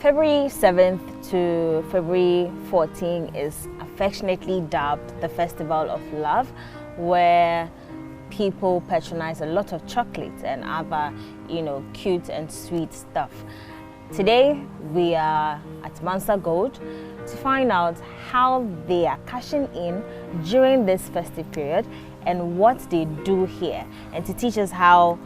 February 7th to February 14th is affectionately dubbed the Festival of Love, where people patronize a lot of chocolates and other, cute and sweet stuff. Today, we are at MansaGold to find out how they are cashing in during this festive period and what they do here, and to teach us how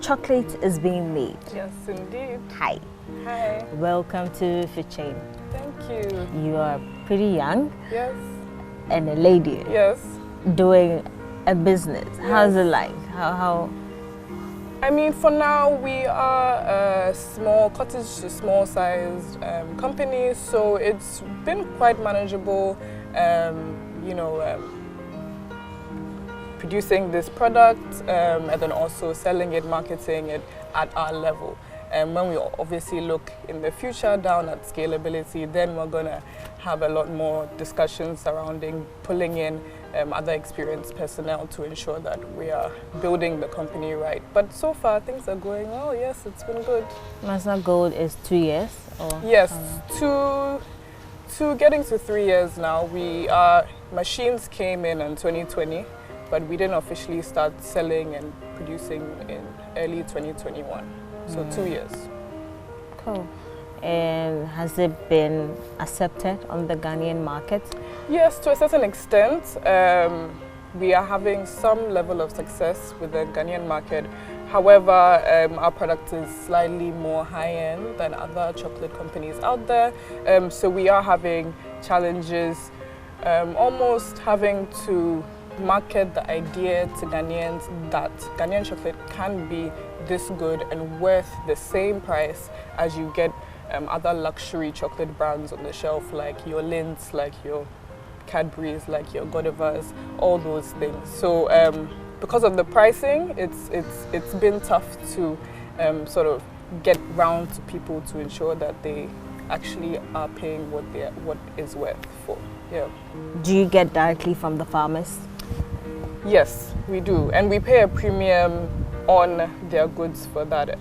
chocolate is being made. Yes, indeed. Hi. Hi. Welcome to Food Chain. Thank you. You are pretty young. Yes. And a lady. Yes. Doing a business. Yes. How's it like? How? I mean, for now, we are a small cottage to small sized company, so it's been quite manageable, producing this product and then also selling it, marketing it at our level. And when we obviously look in the future down at scalability, then we're going to have a lot more discussions surrounding pulling in other experienced personnel to ensure that we are building the company right. But so far, things are going well. Yes, it's been good. MansaGold is 2 years? Or yes, getting to 3 years now. Machines came in 2020, but we didn't officially start selling and producing in early 2021. So 2 years. Cool. And has it been accepted on the Ghanaian market? Yes, to a certain extent. We are having some level of success with the Ghanaian market. However, our product is slightly more high-end than other chocolate companies out there. So we are having challenges, almost having to market the idea to Ghanaians that Ghanaian chocolate can be this good and worth the same price as you get other luxury chocolate brands on the shelf, like your Lindt, like your Cadbury's, like your Godivas, all those things. So because of the pricing, it's been tough to sort of get round to people to ensure that they actually are paying what is worth for. Yeah. Do you get directly from the farmers? Yes, we do, and we pay a premium on their goods for that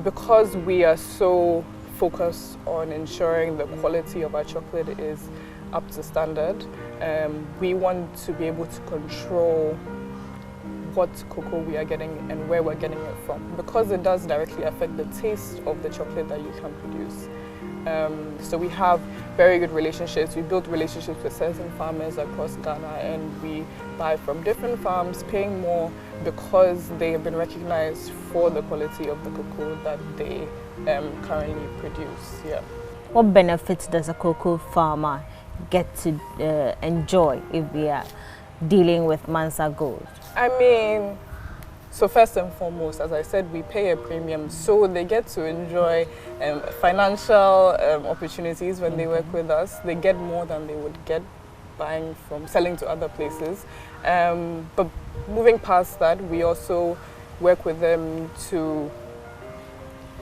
because we are so focused on ensuring the quality of our chocolate is up to standard. We want to be able to control what cocoa we are getting and where we're getting it from, because it does directly affect the taste of the chocolate that you can produce. So we have very good relationships. We built relationships with certain farmers across Ghana, and we buy from different farms, paying more because they have been recognized for the quality of the cocoa that they currently produce. Yeah. What benefits does a cocoa farmer get to enjoy if we are dealing with MansaGold? I mean, so first and foremost, as I said, we pay a premium, so they get to enjoy financial opportunities when they work with us. They get more than they would get selling to other places. But moving past that, we also work with them to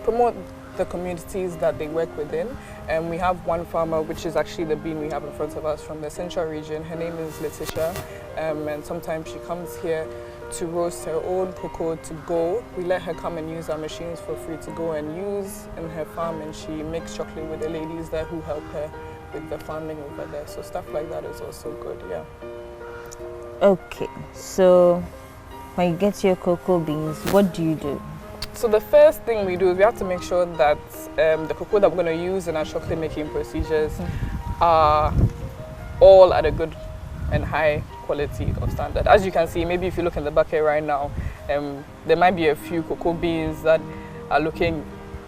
promote the communities that they work within. And we have one farmer, which is actually the bean we have in front of us from the central region. Her name is Letitia, and sometimes she comes here to roast her own cocoa to go. We let her come and use our machines for free to go and use in her farm, and she makes chocolate with the ladies there who help her with the farming over there. So stuff like that is also good, yeah. Okay, so when you get your cocoa beans, what do you do? So the first thing we do is we have to make sure that the cocoa that we're going to use in our chocolate making procedures are all at a good and high quality of standard. As you can see, maybe if you look in the bucket right now, there might be a few cocoa beans that are looking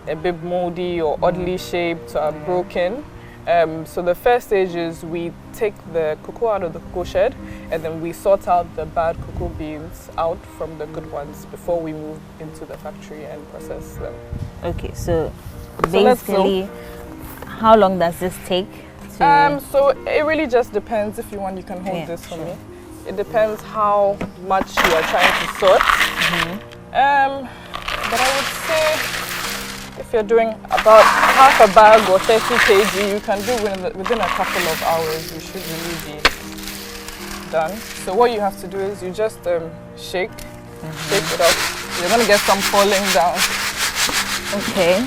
a bit moldy or oddly shaped or broken. So the first stage is we take the cocoa out of the cocoa shed, and then we sort out the bad cocoa beans out from the good ones before we move into the factory and process them. Okay, so basically, how long does this take? So it really just depends. If you want, you can hold this for me. It depends how much you are trying to sort. But I would say if you're doing about half a bag or 30 kg, you can do within a couple of hours. You should really be done. So what you have to do is you just shake it up. You're going to get some falling down. Okay.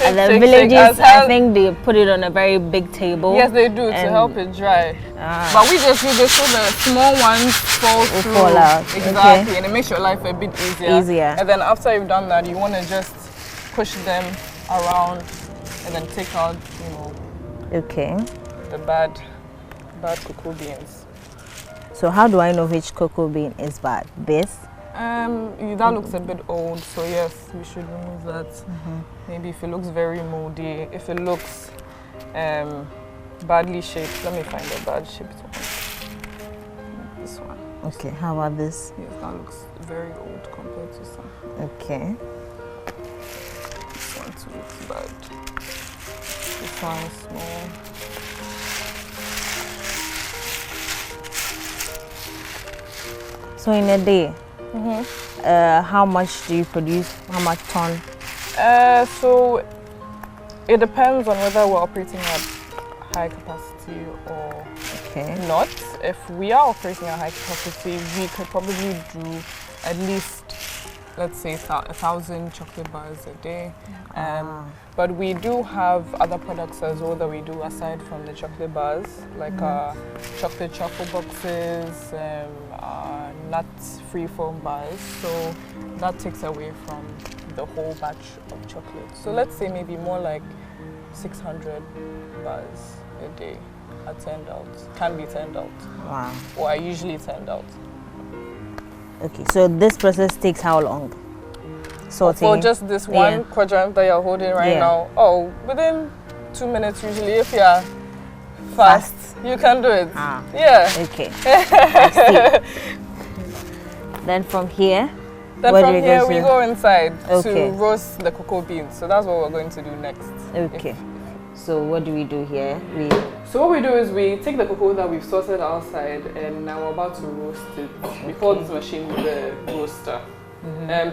And the villages, I think they put it on a very big table. Yes, they do, to help it dry. But we just use it so the small ones fall out. Exactly, okay. And it makes your life a bit easier. And then after you've done that, you want to just push them around and then take out, you know, the bad cocoa beans. So how do I know which cocoa bean is bad? This? That looks a bit old, so yes, we should remove that. Maybe if it looks very moldy, if it looks badly shaped, let me find a bad shaped one. This one. Okay, how about this? Yes, that looks very old compared to some. Okay. This one too looks bad. This one is small. So in a day, how much do you produce? How much ton? So it depends on whether we're operating at high capacity or not. If we are operating at high capacity, we could probably do at least, let's say, 1,000 chocolate bars a day. But we do have other products as well that we do aside from the chocolate bars, like chocolate truffle boxes, nuts free-form bars. So that takes away from the whole batch of chocolate. So let's say maybe more like 600 bars a day are turned out, can be turned out. Wow. Or are usually turned out. Okay, so this process takes how long? Sorting? For just this one quadrant that you're holding right now? Oh, within 2 minutes usually. If you're fast, you can do it. Yeah. Okay. I see. Then from here? Then from here we go inside to roast the cocoa beans. So that's what we're going to do next. Okay. So what do we do here? So what we do is we take the cocoa that we've sorted outside and now we're about to roast it. We call this machine the roaster.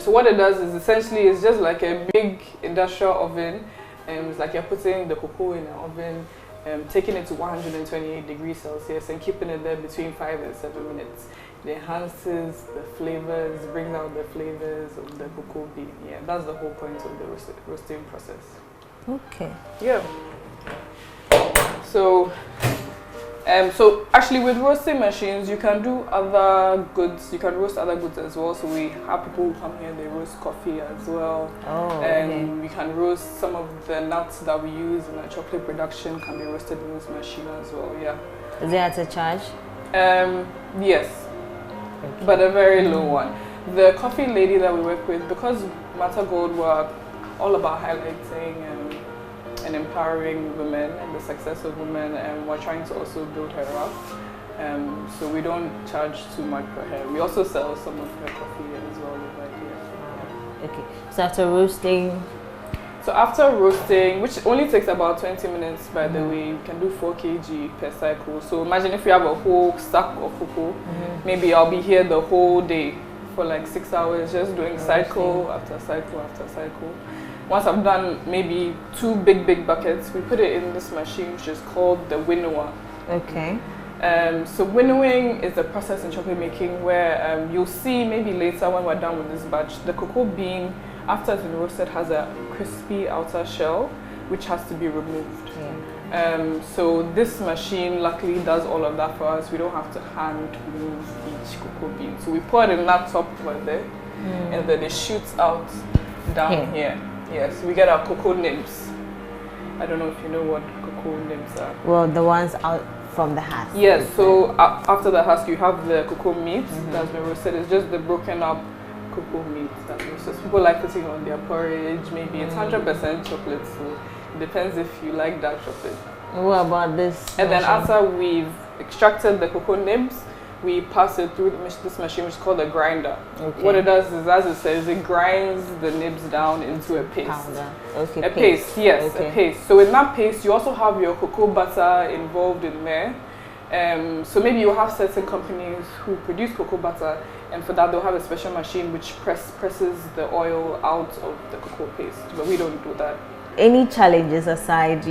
So what it does is essentially it's just like a big industrial oven. It's like you're putting the cocoa in an oven, taking it to 128 degrees Celsius and keeping it there between 5 and 7 minutes. It enhances the flavors, brings out the flavors of the cocoa bean. Yeah, that's the whole point of the roasting process. Okay. Yeah. So actually with roasting machines, you can do other goods. You can roast other goods as well. So we have people who come here, they roast coffee as well. And we can roast some of the nuts that we use in our chocolate production can be roasted in this machine as well. Yeah. Is there at a charge? Yes, but a very low one. The coffee lady that we work with, because MansaGold, we're all about highlighting and empowering women and the success of women, and we're trying to also build her up. So we don't charge too much for her. We also sell some of her coffee as well over here. Okay. So after roasting? So after roasting, which only takes about 20 minutes by the way, you can do 4 kg per cycle. So imagine if you have a whole stack of cocoa, maybe I'll be here the whole day for like 6 hours just doing cycle after cycle after cycle. Once I've done maybe 2 big buckets, we put it in this machine which is called the winnower. Okay. So winnowing is a process in chocolate making where you'll see maybe later when we're done with this batch, the cocoa bean after it's been roasted has a crispy outer shell which has to be removed. So this machine luckily does all of that for us. We don't have to hand remove each cocoa bean. So we pour it in that top over there and then it shoots out down here. Yes, we get our cocoa nibs. I don't know if you know what cocoa nibs are. Well, the ones out from the husk. Yes, so after the husk you have the cocoa meat that's been roasted. It's just the broken up cocoa meat that's roasted. People like putting on their porridge. Maybe it's 100% chocolate, so it depends if you like dark chocolate. What about this? And then after we've extracted the cocoa nibs, we pass it through this machine which is called a grinder. What it does is, as it says, it grinds the nibs down into a paste. Powder. A paste, yes, a paste. So in that paste, you also have your cocoa butter involved in there. So maybe you have certain companies who produce cocoa butter, and for that they'll have a special machine which presses the oil out of the cocoa paste. But we don't do that. Any challenges aside,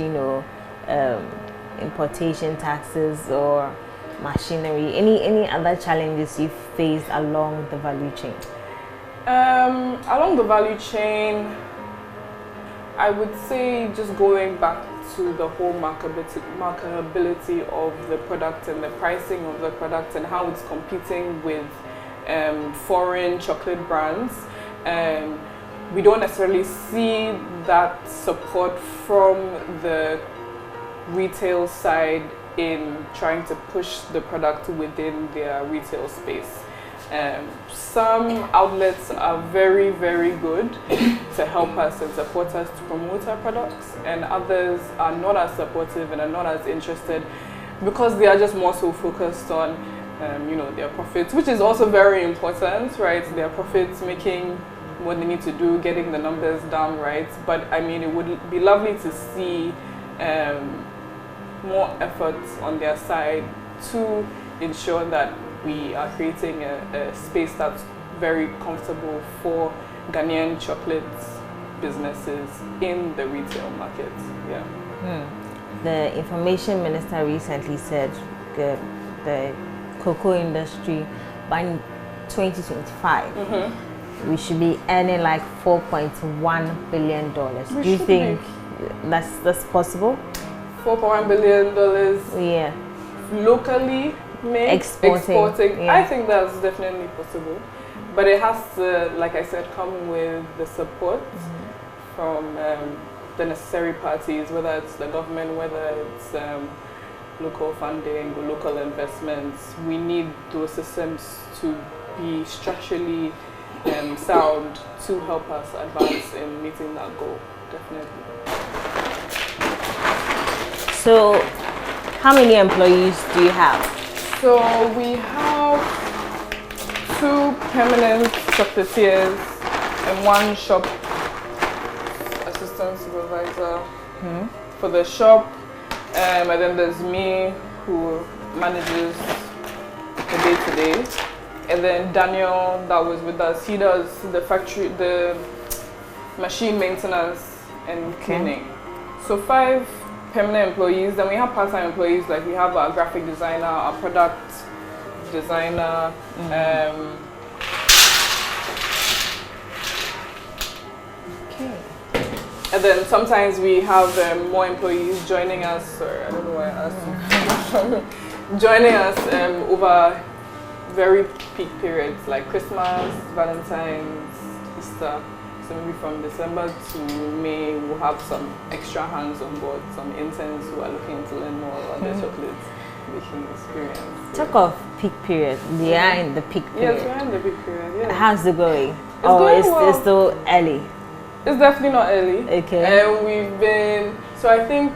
importation taxes or machinery, any other challenges you faced along the value chain? Along the value chain, I would say just going back to the whole marketability of the product and the pricing of the product and how it's competing with foreign chocolate brands. We don't necessarily see that support from the retail side in trying to push the product within their retail space. Some outlets are very, very good to help us and support us to promote our products, and others are not as supportive and are not as interested because they are just more so focused on their profits, which is also very important, right? Their profits, making what they need to do, getting the numbers down, right? But I mean, it would be lovely to see more effort on their side to ensure that we are creating a space that's very comfortable for Ghanaian chocolate businesses in the retail market. Yeah. The information minister recently said the cocoa industry by 2025 we should be earning like $4.1 billion. Do you think that's possible? $4.1 billion. Yeah. Locally made, exporting. Yeah. I think that's definitely possible, but it has to, like I said, come with the support from the necessary parties, whether it's the government, whether it's local funding or local investments. We need those systems to be structurally sound to help us advance in meeting that goal, definitely. So, how many employees do you have? So we have 2 permanent chocolatiers and 1 shop assistant supervisor for the shop, and then there's me who manages the day-to-day, and then Daniel that was with us, he does the factory, the machine maintenance and cleaning. So 5 permanent employees. Then we have part-time employees, like we have our graphic designer, our product designer, and then sometimes we have more employees joining us, or I don't know why I asked joining us over very peak periods like Christmas, Valentine's, Easter. So maybe from December to May, we'll have some extra hands on board, some interns who are looking to learn more about the chocolate making experience. Talk of peak period. We are in the peak period. Yes, we're in the peak period, yeah. How's it going? It's going well. It's still early? It's definitely not early. Okay. And we've been, so I think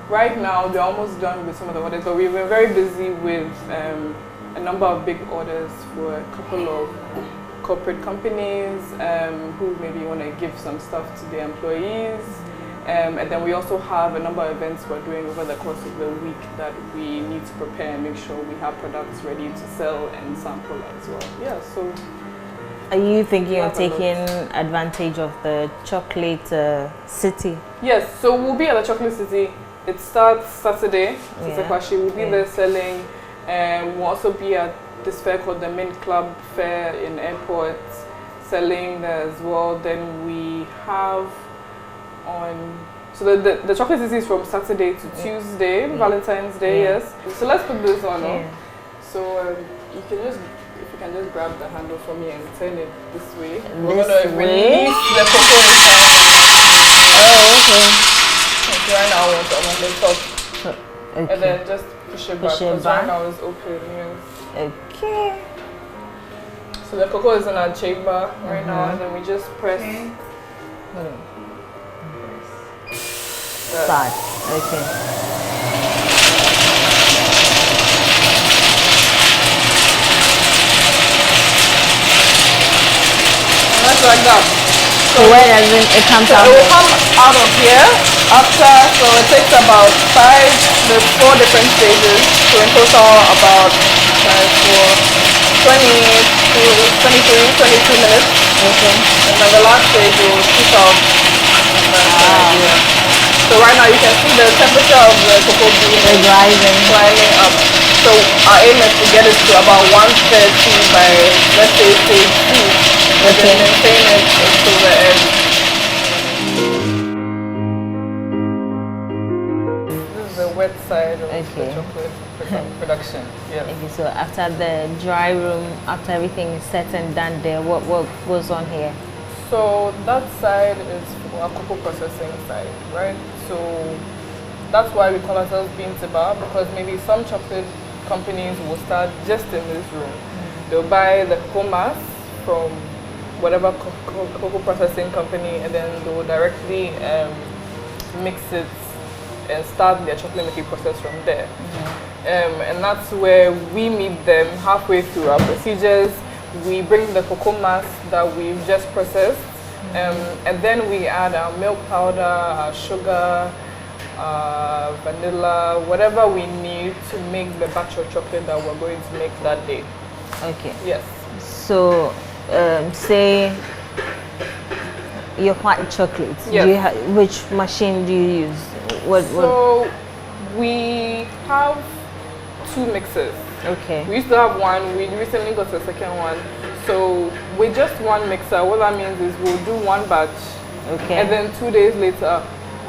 right now we're almost done with some of the orders, but we've been very busy with a number of big orders for a couple of corporate companies who maybe want to give some stuff to their employees, and then we also have a number of events we're doing over the course of the week that we need to prepare and make sure we have products ready to sell and sample as well. Yeah, so are you thinking of taking advantage of the chocolate city? Yes, so we'll be at the chocolate city. It starts Saturday. We'll be there selling, and we'll also be at this fair called the Mint Club Fair in Airport, selling there as well. Then we have so the chocolate city is from Saturday to Tuesday, Valentine's Day, yes. So let's put this on. So if you can just grab the handle for me and turn it this way. We're going to release the cocoa inside. Oh, okay. So right now I'm on the top. Okay. And then just push it back, because right now it's open, yes. Okay. So the cocoa is in our chamber right now, and then we just press. Start. Okay. That's like that. So where does it come out? It will come out of here after, so it takes about 5, there's 4 different stages, so in total about 22 minutes. Okay. And then the last stage will shoot out. So right now you can see the temperature of the cocoa bean climbing up. So our aim is to get it to about 130 by, let's say, stage 2. And then maintain it until the end. wet side of the chocolate production. Yes. Okay, so after the dry room, after everything is set and done there, what goes on here? So that side is for our cocoa processing side, right? So that's why we call ourselves bean to bar, because maybe some chocolate companies will start just in this room. They'll buy the cocoa mass from whatever cocoa processing company, and then they'll directly mix it and start their chocolate making process from there. And that's where we meet them halfway through our procedures. We bring the cocoa mass that we've just processed, and then we add our milk powder, our sugar, vanilla, whatever we need to make the batch of chocolate that we're going to make that day. Okay. Yes. So, say your white chocolate. Yes. Which machine do you use? So we have 2 mixers. Okay. We used to have one. We recently got a second one. So with just one mixer, what that means is we'll do one batch. Okay. And then 2 days later,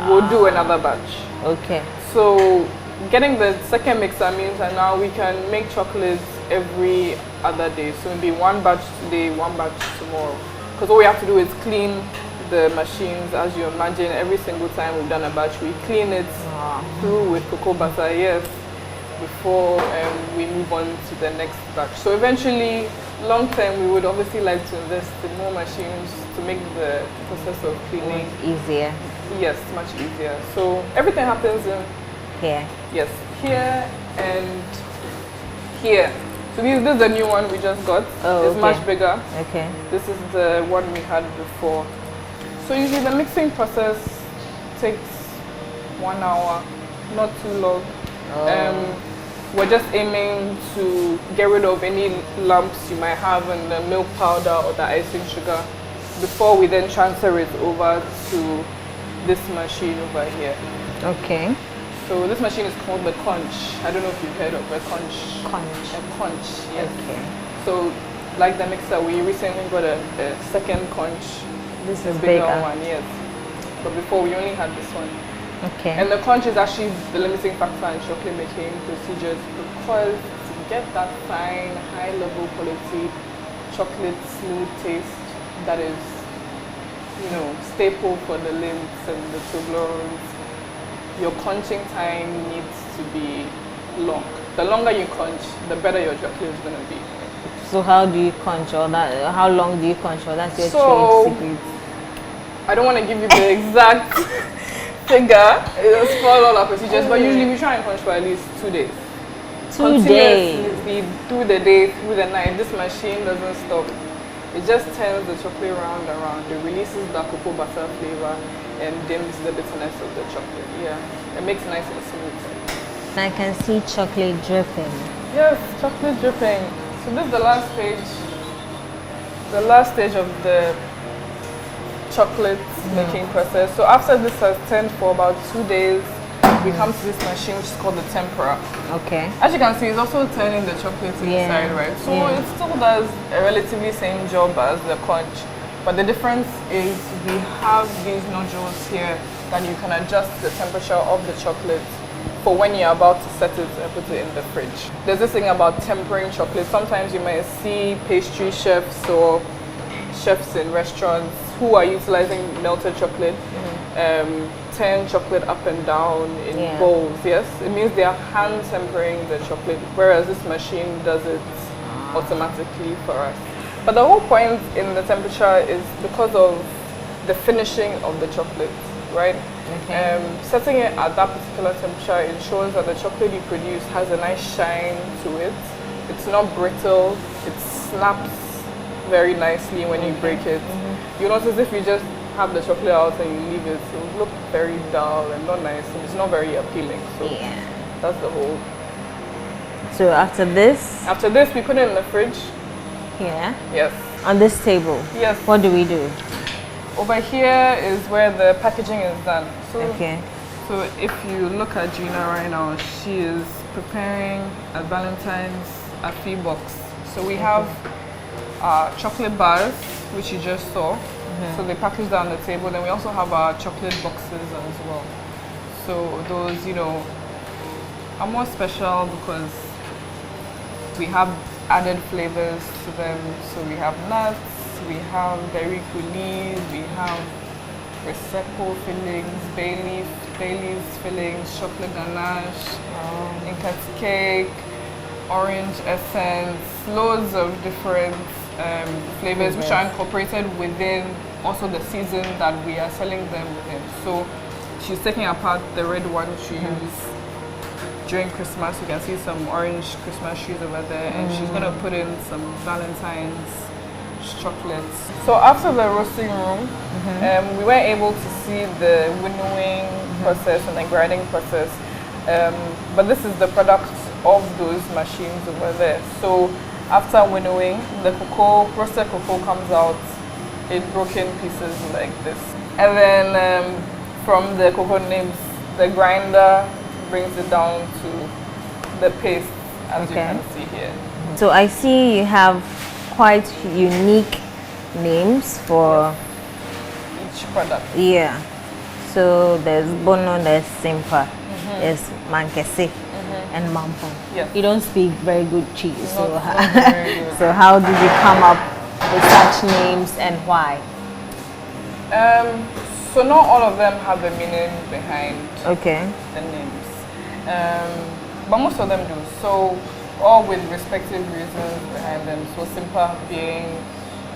we'll do another batch. Okay. So getting the second mixer means that now we can make chocolates every other day. So maybe one batch today, one batch tomorrow. Because all we have to do is clean the machines, as you imagine. Every single time we've done a batch, we clean it through with cocoa butter, yes, before we move on to the next batch. So eventually, long term, we would obviously like to invest in more machines to make the process of cleaning easier. Yes, much easier. So everything happens in here. Yes, here and here. So this is the new one we just got. Oh, it's much bigger. Okay. This is the one we had before. So usually the mixing process takes 1 hour, not too long. We're just aiming to get rid of any lumps you might have in the milk powder or the icing sugar before we then transfer it over to this machine over here. Okay. So this machine is called the conch. I don't know if you've heard of a conch. Conch. A conch, yes. Okay. So like the mixer, we recently got a second conch. This is a bigger bigger one, yes. But before we only had this one. Okay. And the conch is actually the limiting factor in chocolate making procedures, because to get that fine, high level quality chocolate smooth taste that is, you know, staple for the lints and the Toblerones, your conching time needs to be long. The longer you conch, the better your chocolate is going to be. So how do you conch, or that? How long do you conch, or that's your trade secret? I don't want to give you the exact figure. It'll spoil all our procedures, but usually we try and conch for at least 2 days. 2 days? Continuously through the day, through the night. This machine doesn't stop. It just turns the chocolate round and round. It releases the cocoa butter flavor and dims the bitterness of the chocolate. Yeah, it makes it nice and smooth. I can see chocolate dripping. Yes, chocolate dripping. So this is the last stage. The last stage of the chocolate making process. So after this has turned for about 2 days, we come to this machine which is called the tempera. Okay. As you can see, it's also turning the chocolate inside, right? So it still does a relatively same job as the conch, but the difference is we have these nodules here that you can adjust the temperature of the chocolate for when you're about to set it and put it in the fridge. There's this thing about tempering chocolate. Sometimes you might see pastry chefs or chefs in restaurants who are utilizing melted chocolate, turn chocolate up and down in bowls. Yes, it means they are hand tempering the chocolate, whereas this machine does it automatically for us. But the whole point in the temperature is because of the finishing of the chocolate, right? Okay. Setting it at that particular temperature ensures that the chocolate you produce has a nice shine to it. It's not brittle. It snaps very nicely when you break it. You notice if you just have the chocolate out and you leave it, it will look very dull and not nice, and it's not very appealing. So that's the whole. So after this? After this, we put it in the fridge. Yeah? Yes. On this table? Yes. What do we do? Over here is where the packaging is done. So, so if you look at Gina right now, she is preparing a Valentine's Afi box. So we have chocolate bars, which you just saw. So they package that on the table. Then we also have our chocolate boxes as well. So those, you know, are more special because we have added flavors to them. So we have nuts, we have berry coulis, we have Prosecco fillings, bay leaves fillings, chocolate ganache, Inca cake, orange essence, loads of different flavors which are incorporated within also the season that we are selling them within. So she's taking apart the red one she used during Christmas. You can see some orange Christmas trees over there, and she's gonna put in some Valentine's chocolates. So after the roasting room, we were able to see the winnowing process and the grinding process, but this is the product of those machines over there. So after winnowing, the cocoa, roasted cocoa comes out in broken pieces like this. And then from the cocoa nibs, the grinder brings it down to the paste, as you can see here. So I see you have quite unique names for each product. Yeah. So there's Bono, there's Simpa, there's Mankese, and Mampong. Yes. You don't speak very good cheese, so Not very good. so how did you come up with such names and why? So not all of them have a meaning behind the names, but most of them do. So all with respective reasons behind them. So Simpa being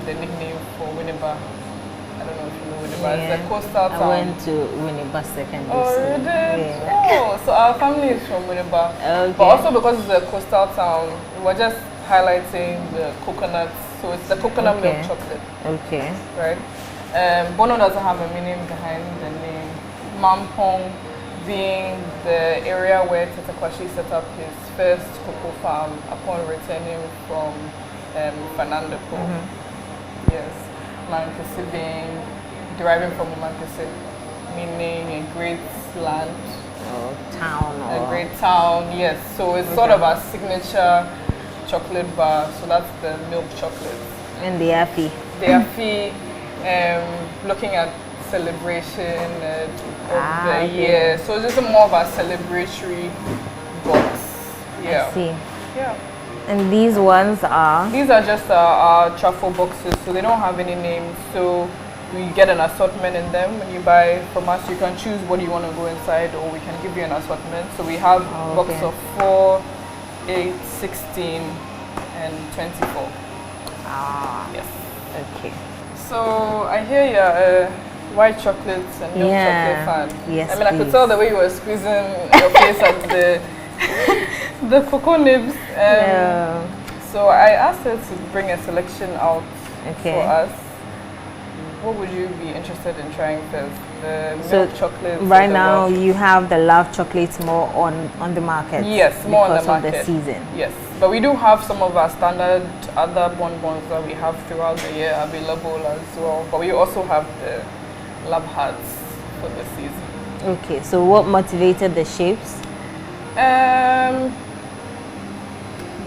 the nickname for Winneba. I don't know if you know Winneba. Yeah. It's a coastal town. I went to Winneba Secondary Oh, School. you did? Yeah. Oh, so our family is from Winneba. Okay. But also because it's a coastal town, we're just highlighting the coconuts. So it's the coconut milk chocolate. Okay. Right? Bono doesn't have a meaning behind the name. Mampong being the area where Tata Kwashi set up his first cocoa farm upon returning from Fernando Po. Yes. Mankese being deriving from Mankese, meaning a great land. Or town. A great town, yes. So it's sort of a signature chocolate bar. So that's the milk chocolate. And the Afi. The Afi, looking at celebration of the year. So it's just more of a celebratory box. Yeah. I see. Yeah. And these ones are? These are just our truffle boxes, so they don't have any names. So we get an assortment in them. When you buy from us, you can choose what you want to go inside, or we can give you an assortment. So we have box of 4, 8, 16, and 24. Yes. Okay. So I hear you're a white chocolates and milk chocolate fan. Yes, I mean, I could tell the way you were squeezing your face at the cocoa nibs. So I asked her to bring a selection out for us. What would you be interested in trying first? The milk chocolate. Right now, you have the love chocolates more on the market. Yes, more on the market. Because of the season. Yes, but we do have some of our standard other bonbons that we have throughout the year available as well. But we also have the love hearts for the season. Okay, so what motivated the shapes?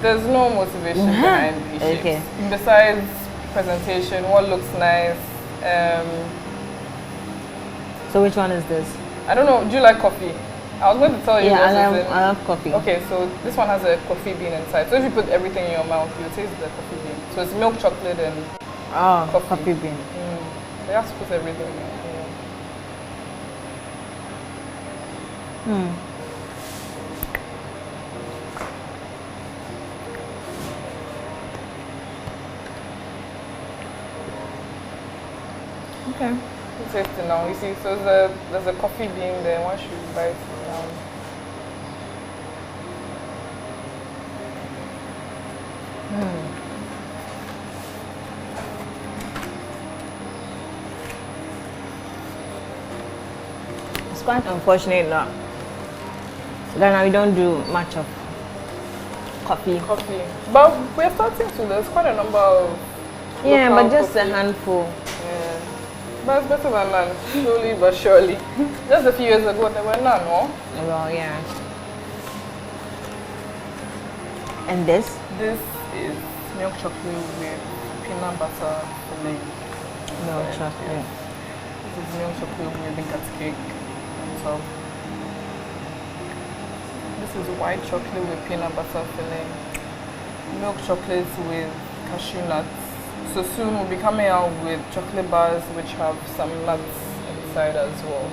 There's no motivation behind these shapes. Besides presentation, what looks nice. So which one is this? I don't know. Do you like coffee? I was going to tell you. Yeah, I love coffee. Okay, so this one has a coffee bean inside. So if you put everything in your mouth, you'll taste the coffee bean. So it's milk chocolate and coffee bean. You have to put everything in. Okay. You taste it now. You see, so there's a coffee bean there. Once you bite it down. It's quite unfortunate that Ghana we don't do much of coffee. But we're starting to. There's quite a number of but just coffee. a handful. Yeah. But it's better than none, slowly but surely. Just a few years ago, there were none, no? Well, yeah. And this? This is milk chocolate with peanut butter filling. Milk chocolate. This is milk chocolate with Inca cake on top. This is white chocolate with peanut butter filling, milk chocolates with cashew nuts. So soon we'll be coming out with chocolate bars which have some nuts inside as well.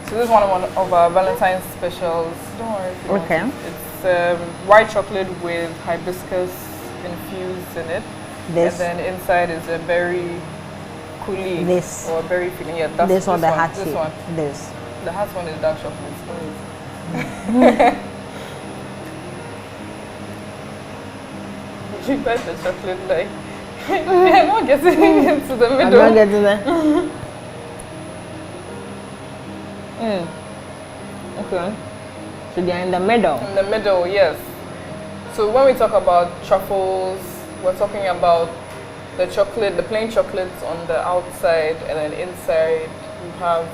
So this is one of our Valentine's specials. Don't worry if you want it. It's white chocolate with hibiscus infused in it. This. And then inside is a berry coulis. This. Or berry filling. Yeah, that's this one, the heart This shape. one. This. The heart one is dark chocolate. You bite the chocolate like I'm not getting into the middle. I'm not getting there. Okay. So they're in the middle. In the middle, yes. So when we talk about truffles, we're talking about the chocolate, the plain chocolates on the outside, and then inside you have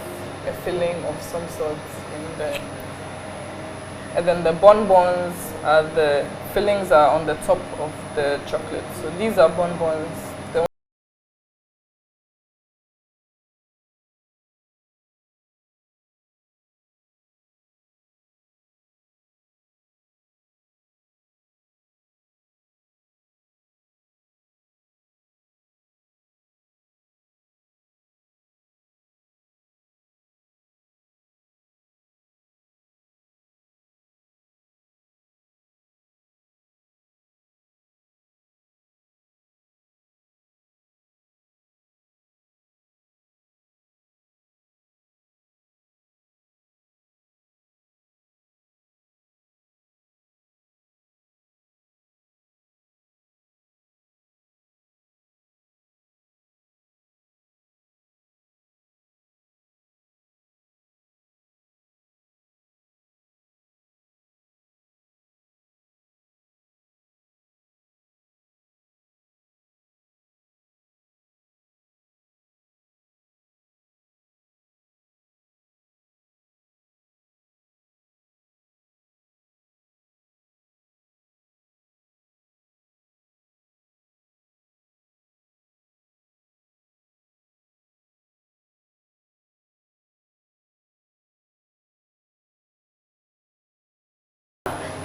a filling of some sort in there. And then the bonbons are the fillings are on the top of the chocolate. So these are bonbons.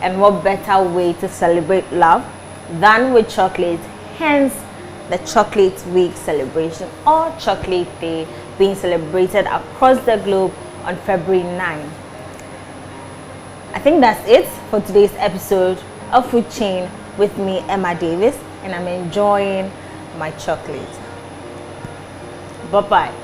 And what better way to celebrate love than with chocolate? Hence, the Chocolate Week celebration or Chocolate Day being celebrated across the globe on February 9. I think that's it for today's episode of Food Chain with me, Emma Davies, and I'm enjoying my chocolate. Bye-bye.